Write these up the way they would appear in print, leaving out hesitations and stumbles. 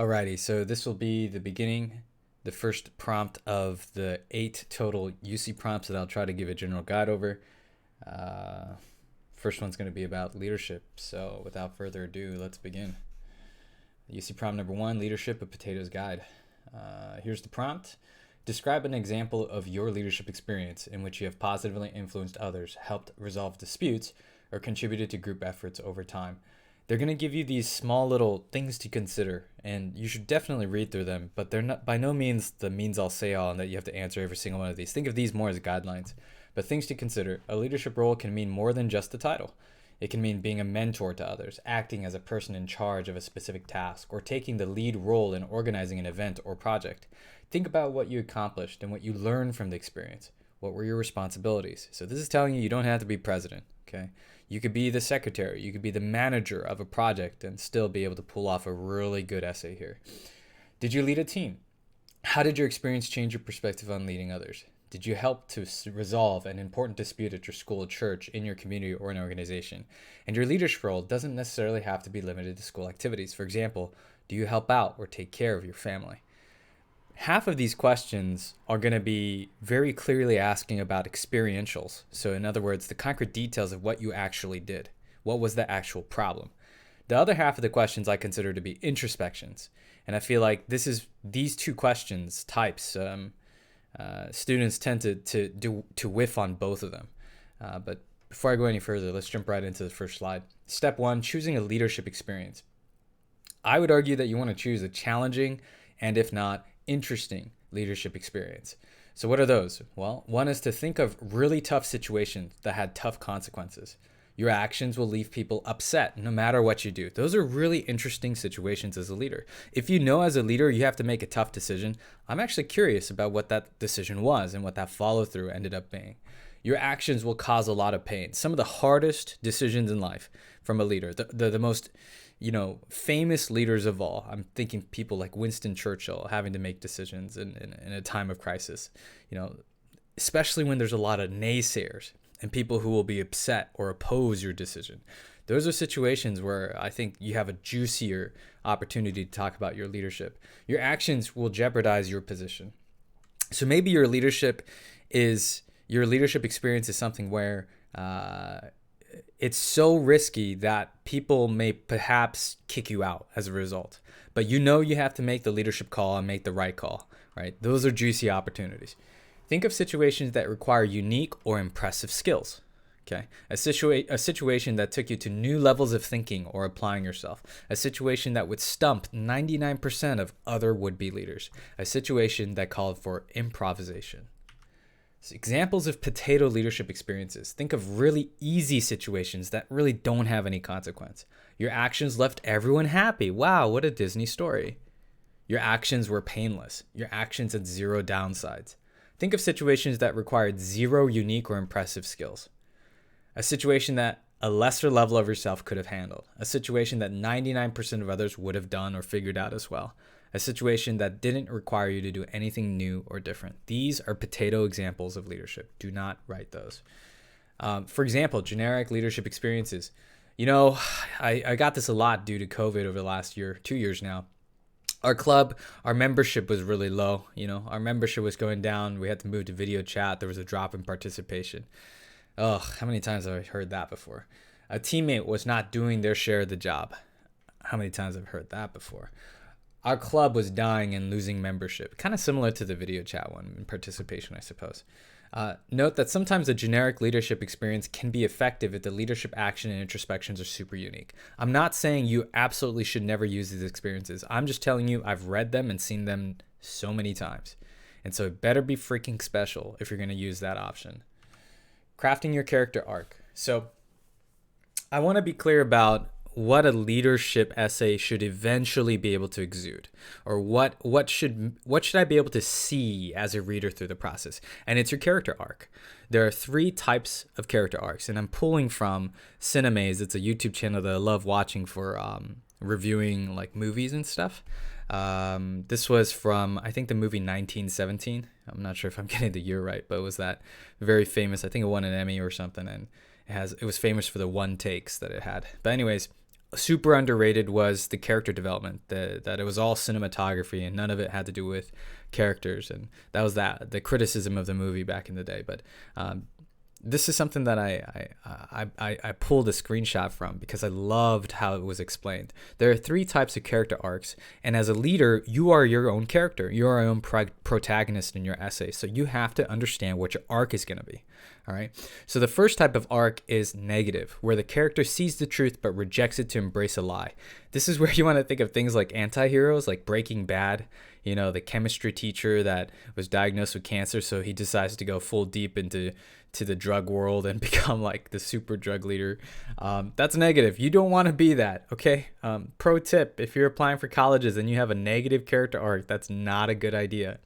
Alrighty, so this will be the beginning, the first prompt of the 8 total UC prompts that I'll try to give a general guide over. Uh, First one's going to be about leadership, so without further ado, let's begin. UC prompt number 1, Leadership, a Potato's Guide. Here's the prompt. Describe an example of your leadership experience in which you have positively influenced others, helped resolve disputes, or contributed to group efforts over time. They're going to give you these small little things to consider, and you should definitely read through them, but they're not by no means the means all say all and that you have to answer every single one of these. Think of these more as guidelines. But things to consider. A leadership role can mean more than just the title. It can mean being a mentor to others, acting as a person in charge of a specific task, or taking the lead role in organizing an event or project. Think about what you accomplished and what you learned from the experience. What were your responsibilities? So this is telling you don't have to be president, okay? You could be the secretary, you could be the manager of a project and still be able to pull off a really good essay here. Did you lead a team? How did your experience change your perspective on leading others? Did you help to resolve an important dispute at your school, church, in your community, or an organization? And your leadership role doesn't necessarily have to be limited to school activities. For example, do you help out or take care of your family? Half of these questions are going to be very clearly asking about experientials. So in other words, the concrete details of what you actually did. What was the actual problem? The other half of the questions I consider to be introspections. And I feel like these two questions types, students tend to whiff on both of them. But before I go any further, let's jump right into the first slide. Step 1, choosing a leadership experience. I would argue that you want to choose a challenging and, if not, interesting leadership experience. So what are those? Well, one is to think of really tough situations that had tough consequences. Your actions will leave people upset no matter what you do. Those are really interesting situations as a leader. If you know as a leader you have to make a tough decision, I'm actually curious about what that decision was and what that follow through ended up being. Your actions will cause a lot of pain. Some of the hardest decisions in life from a leader, the most famous leaders of all. I'm thinking people like Winston Churchill having to make decisions in a time of crisis, especially when there's a lot of naysayers and people who will be upset or oppose your decision. Those are situations where I think you have a juicier opportunity to talk about your leadership. Your actions will jeopardize your position. So maybe your leadership experience is something where it's so risky that people may perhaps kick you out as a result. But you have to make the leadership call and make the right call, right? Those are juicy opportunities. Think of situations that require unique or impressive skills. Okay, a situation that took you to new levels of thinking or applying yourself. A situation that would stump 99% of other would-be leaders. A situation that called for improvisation. So examples of potato leadership experiences. Think of really easy situations that really don't have any consequence. Your actions left everyone happy. Wow, what a Disney story. Your actions were painless. Your actions had zero downsides. Think of situations that required zero unique or impressive skills. A situation that a lesser level of yourself could have handled. A situation that 99% of others would have done or figured out as well. A situation that didn't require you to do anything new or different. These are potato examples of leadership. Do not write those. For example, generic leadership experiences. I got this a lot due to COVID over the last 2 years now. Our membership was really low. Our membership was going down. We had to move to video chat. There was a drop in participation. Ugh, how many times have I heard that before? A teammate was not doing their share of the job. How many times have I heard that before? Our club was dying and losing membership. Kind of similar to the video chat one in participation, I suppose. Note that sometimes a generic leadership experience can be effective if the leadership action and introspections are super unique. I'm not saying you absolutely should never use these experiences. I'm just telling you I've read them and seen them so many times. And so it better be freaking special if you're going to use that option. Crafting your character arc. So I want to be clear about what a leadership essay should eventually be able to exude, or what should I be able to see as a reader through the process. And it's your character arc. There are 3 types of character arcs, and I'm pulling from Cinemaze. It's a YouTube channel that I love watching for reviewing like movies and stuff. This was from, I think, the movie 1917. I'm not sure if I'm getting the year right, but it was that very famous, I think it won an Emmy or something, and it was famous for the one takes that it had. But anyways, super underrated was the character development, that it was all cinematography and none of it had to do with characters. And that was the criticism of the movie back in the day. But this is something that I pulled a screenshot from because I loved how it was explained. There are 3 types of character arcs, and as a leader, you are your own character. You are your own protagonist in your essay, so you have to understand what your arc is going to be. All right. So the first type of arc is negative, where the character sees the truth but rejects it to embrace a lie. This is where you want to think of things like anti-heroes, like Breaking Bad. You know, the chemistry teacher that was diagnosed with cancer, so he decides to go full deep into the drug world and become like the super drug leader. That's negative. You don't want to be that, okay? Pro tip, if you're applying for colleges and you have a negative character arc, that's not a good idea.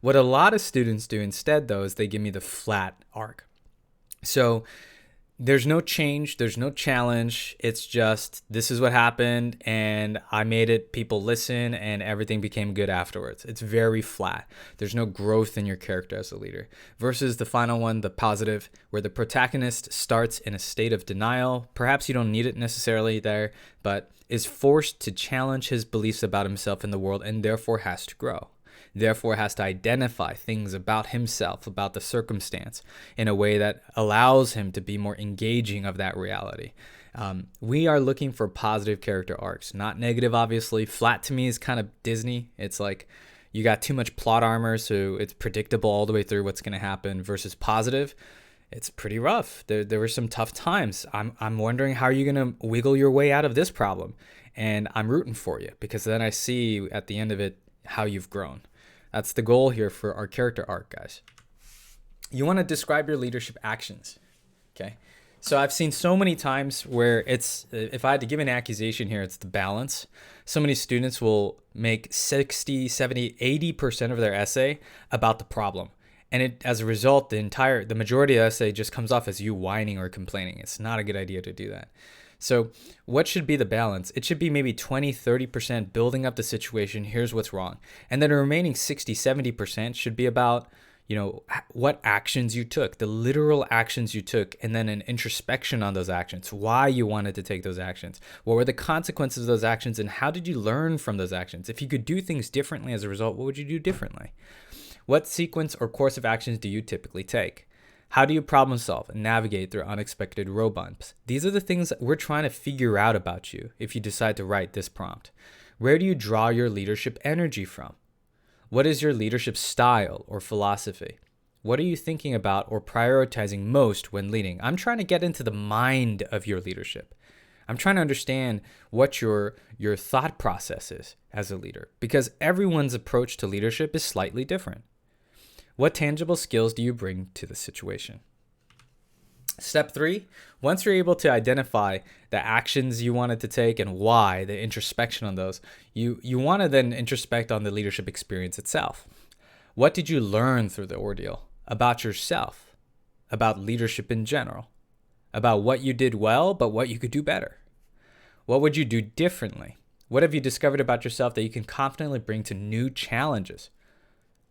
What a lot of students do instead, though, is they give me the flat arc. So there's no change, there's no challenge. It's just, this is what happened and I made it, people listen, and everything became good afterwards. It's very flat. There's no growth in your character as a leader. Versus the final one, the positive, where the protagonist starts in a state of denial. Perhaps you don't need it necessarily there, but is forced to challenge his beliefs about himself in the world and therefore has to grow. Therefore has to identify things about himself, about the circumstance, in a way that allows him to be more engaging of that reality. We are looking for positive character arcs, not negative, obviously. Flat to me is kind of Disney. It's like you got too much plot armor, so it's predictable all the way through what's going to happen. Versus positive, it's pretty rough. There were some tough times. I'm wondering how you're going to wiggle your way out of this problem. And I'm rooting for you because then I see at the end of it how you've grown. That's the goal here for our character arc, guys. You want to describe your leadership actions, okay? So I've seen so many times where it's, if I had to give an accusation here, it's the balance. So many students will make 60, 70, 80% of their essay about the problem. And as a result, the majority of the essay just comes off as you whining or complaining. It's not a good idea to do that. So what should be the balance? It should be maybe 20, 30% building up the situation. Here's what's wrong. And then the remaining 60, 70% should be about, what actions you took, the literal actions you took, and then an introspection on those actions, why you wanted to take those actions, what were the consequences of those actions, and how did you learn from those actions? If you could do things differently as a result, what would you do differently? What sequence or course of actions do you typically take? How do you problem solve and navigate through unexpected road bumps? These are the things that we're trying to figure out about you if you decide to write this prompt. Where do you draw your leadership energy from? What is your leadership style or philosophy? What are you thinking about or prioritizing most when leading? I'm trying to get into the mind of your leadership. I'm trying to understand what your thought process is as a leader, because everyone's approach to leadership is slightly different. What tangible skills do you bring to the situation? Step 3, once you're able to identify the actions you wanted to take and why, the introspection on those, you want to then introspect on the leadership experience itself. What did you learn through the ordeal about yourself, about leadership in general, about what you did well, but what you could do better? What would you do differently? What have you discovered about yourself that you can confidently bring to new challenges?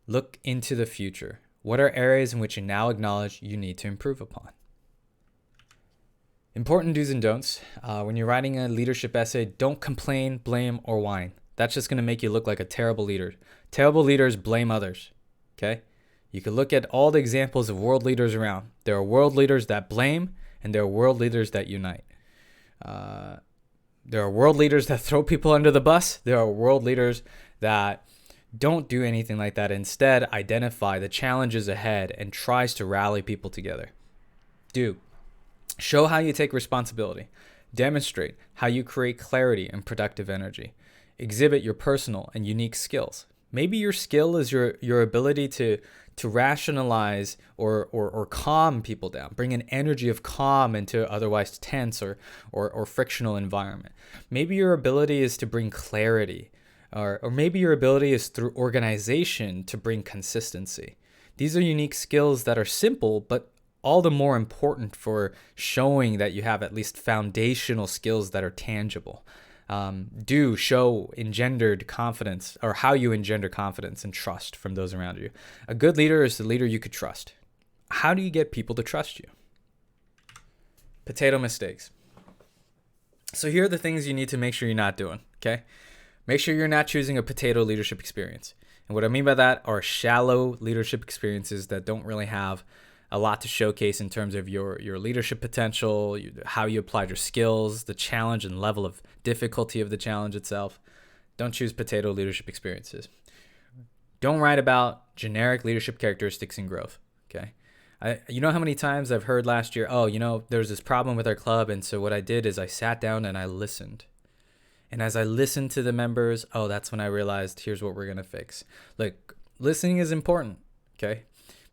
Look into the future. What are areas in which you now acknowledge you need to improve upon? Important do's and don'ts. When you're writing a leadership essay, don't complain, blame, or whine. That's just going to make you look like a terrible leader. Terrible leaders blame others, okay? You can look at all the examples of world leaders around. There are world leaders that blame, and there are world leaders that unite. There are world leaders that throw people under the bus. There are world leaders that don't do anything like that. Instead, identify the challenges ahead and tries to rally people together. Show how you take responsibility. Demonstrate how you create clarity and productive energy. Exhibit your personal and unique skills. Maybe your skill is your ability to rationalize or calm people down, bring an energy of calm into otherwise tense or frictional environment. Maybe your ability is to bring clarity. Or maybe your ability is through organization to bring consistency. These are unique skills that are simple, but all the more important for showing that you have at least foundational skills that are tangible. Do show engendered confidence, or how you engender confidence and trust from those around you. A good leader is the leader you could trust. How do you get people to trust you? Potato mistakes. So here are the things you need to make sure you're not doing, okay? Make sure you're not choosing a potato leadership experience. And what I mean by that are shallow leadership experiences that don't really have a lot to showcase in terms of your leadership potential, how you applied your skills, the challenge and level of difficulty of the challenge itself. Don't choose potato leadership experiences. Don't write about generic leadership characteristics and growth, okay? You know how many times I've heard last year, oh, there's this problem with our club, and so what I did is I sat down and I listened. And as I listened to the members, oh, that's when I realized here's what we're going to fix. Look, listening is important, okay?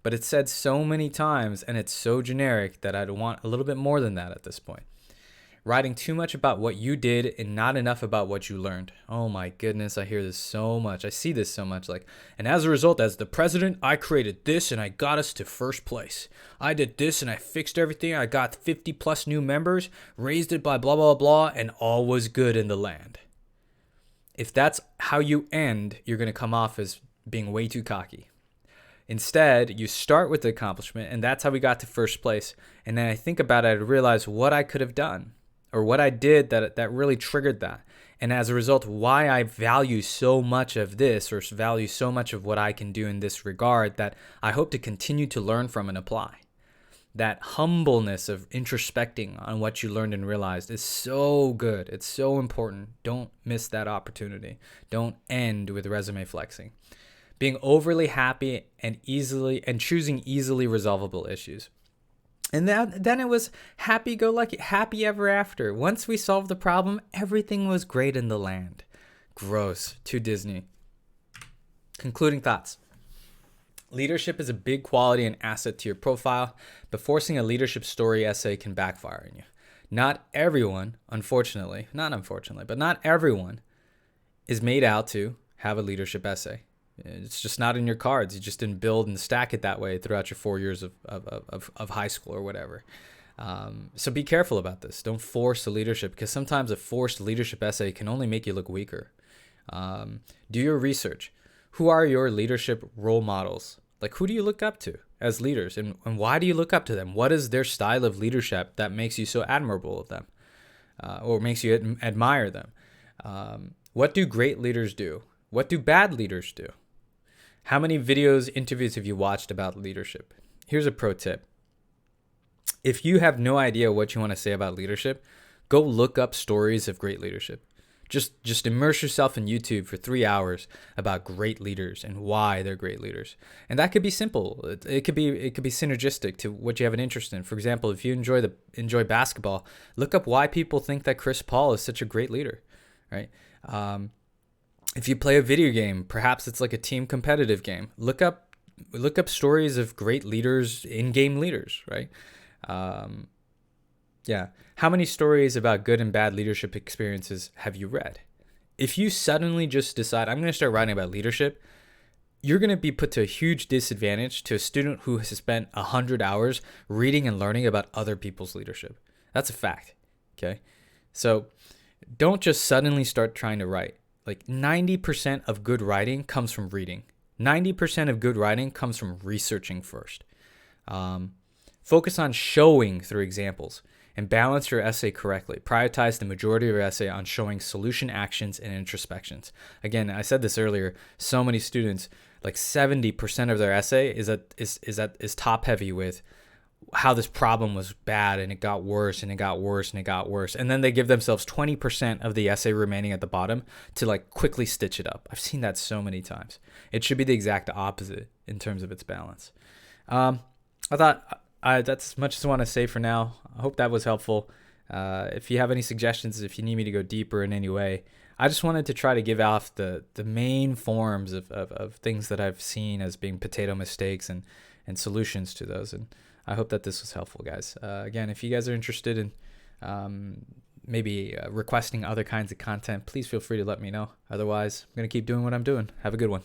But it's said so many times and it's so generic that I'd want a little bit more than that at this point. Writing too much about what you did and not enough about what you learned. Oh my goodness, I hear this so much. I see this so much. And as a result, as the president, I created this and I got us to first place. I did this and I fixed everything. I got 50 plus new members, raised it by blah, blah, blah, and all was good in the land. If that's how you end, you're going to come off as being way too cocky. Instead, you start with the accomplishment, and that's how we got to first place. And then I think about it, I realize what I could have done or what I did that really triggered that. And as a result, why I value so much of this or value so much of what I can do in this regard that I hope to continue to learn from and apply. That humbleness of introspecting on what you learned and realized is so good. It's so important. Don't miss that opportunity. Don't end with resume flexing. Being overly happy and choosing easily resolvable issues. And then it was happy-go-lucky, happy ever after. Once we solved the problem, everything was great in the land. Gross. Too Disney. Concluding thoughts. Leadership is a big quality and asset to your profile, but forcing a leadership story essay can backfire on you. Not everyone, but not everyone is made out to have a leadership essay. It's just not in your cards. You just didn't build and stack it that way throughout your 4 years of high school or whatever. So be careful about this. Don't force a leadership, because sometimes a forced leadership essay can only make you look weaker. Do your research. Who are your leadership role models? Like, who do you look up to as leaders, and why do you look up to them? What is their style of leadership that makes you so admirable of them, or makes you admire them? What do great leaders do? What do bad leaders do? How many videos, interviews have you watched about leadership? Here's a pro tip. If you have no idea what you want to say about leadership, go look up stories of great leadership. Just immerse yourself in YouTube for 3 hours about great leaders and why they're great leaders. And that could be simple. It could be synergistic to what you have an interest in. For example, if you enjoy basketball, look up why people think that Chris Paul is such a great leader, right? If you play a video game, perhaps it's like a team competitive game. Look up stories of great leaders, in-game leaders, right? Yeah. How many stories about good and bad leadership experiences have you read? If you suddenly just decide, I'm going to start writing about leadership, you're going to be put to a huge disadvantage to a student who has spent 100 hours reading and learning about other people's leadership. That's a fact, okay? So don't just suddenly start trying to write. Like 90% of good writing comes from reading. 90% of good writing comes from researching first. Focus on showing through examples and balance your essay correctly. Prioritize the majority of your essay on showing solution actions and introspections. Again, I said this earlier, so many students, like 70% of their essay is top heavy with how this problem was bad and it got worse and it got worse and it got worse. And then they give themselves 20% of the essay remaining at the bottom to like quickly stitch it up. I've seen that so many times. It should be the exact opposite in terms of its balance. I thought that's as much as I want to say for now. I hope that was helpful. If you have any suggestions, if you need me to go deeper in any way, I just wanted to try to give off the main forms of things that I've seen as being potato mistakes and solutions to those. And I hope that this was helpful, guys. Again, if you guys are interested in maybe requesting other kinds of content, please feel free to let me know. Otherwise, I'm going to keep doing what I'm doing. Have a good one.